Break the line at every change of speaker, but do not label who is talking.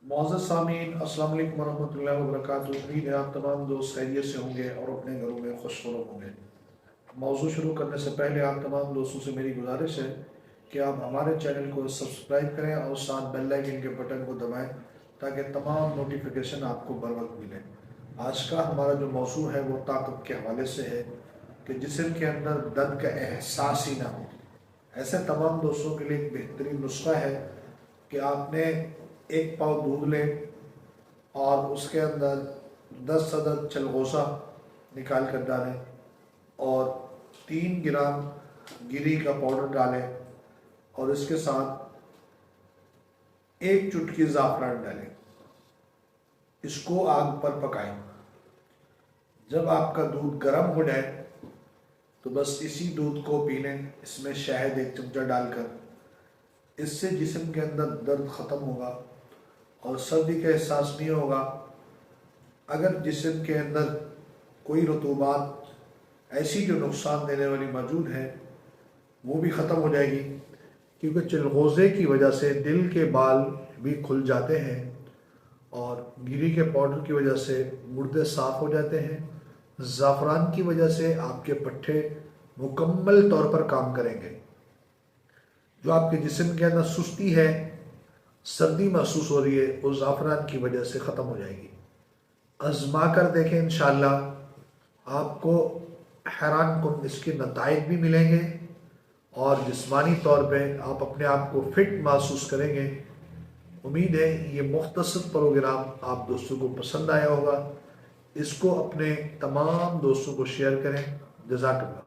मुअज़्ज़ज़ सामीन, अस्सलाम वालेकुम वरहमतुल्लाहि वबरकातुहू। उम्मीद है आप तमाम दोस्त खैरियत से होंगे और अपने घरों में खुशनुमा होंगे। मौजू शुरू करने से पहले आप तमाम दोस्तों से मेरी गुजारिश है कि आप हमारे चैनल को सब्सक्राइब करें और साथ बेल आइकन के बटन को दबाएं ताकि तमाम नोटिफिकेशन आपको बर वक्त मिले। आज का हमारा जो मौजू है वो ताकत के हवाले से है कि जिस्म के अंदर दर्द का एहसास ही ना हो। ऐसे तमाम दोस्तों के लिए एक बेहतरीन नुस्खा है कि आपने एक पाव दूध लें और उसके अंदर 10 अदद चलगोसा निकाल कर डालें और 3 ग्राम गिरी का पाउडर डालें और इसके साथ एक चुटकी ज़ाफ़रान डालें। इसको आग पर पकाएं। जब आपका दूध गर्म हो जाए तो बस इसी दूध को पी लें। इसमें शहद 1 चमचा डालकर, इससे जिस्म के अंदर दर्द ख़त्म होगा और सर्दी का एहसास नहीं होगा। अगर जिस्म के अंदर कोई रतूबात ऐसी जो नुकसान देने वाली मौजूद है वो भी ख़त्म हो जाएगी, क्योंकि चिलगोज़े की वजह से दिल के बाल भी खुल जाते हैं और गिरी के पाउडर की वजह से गुर्दे साफ़ हो जाते हैं। ज़ाफ़रान की वजह से आपके पट्टे मुकम्मल तौर पर काम करेंगे। जो आपके जिस्म के अंदर सुस्ती है, सर्दी महसूस हो रही है, वो ज़ाफ़रान की वजह से ख़त्म हो जाएगी। आज़मा कर देखें, इंशाअल्लाह आपको हैरान कुन इसके नताइज भी मिलेंगे और जिस्मानी तौर पे आप अपने आप को फिट महसूस करेंगे। उम्मीद है ये मुख्तसर प्रोग्राम आप दोस्तों को पसंद आया होगा। इसको अपने तमाम दोस्तों को शेयर करें। जज़ाकल्लाह।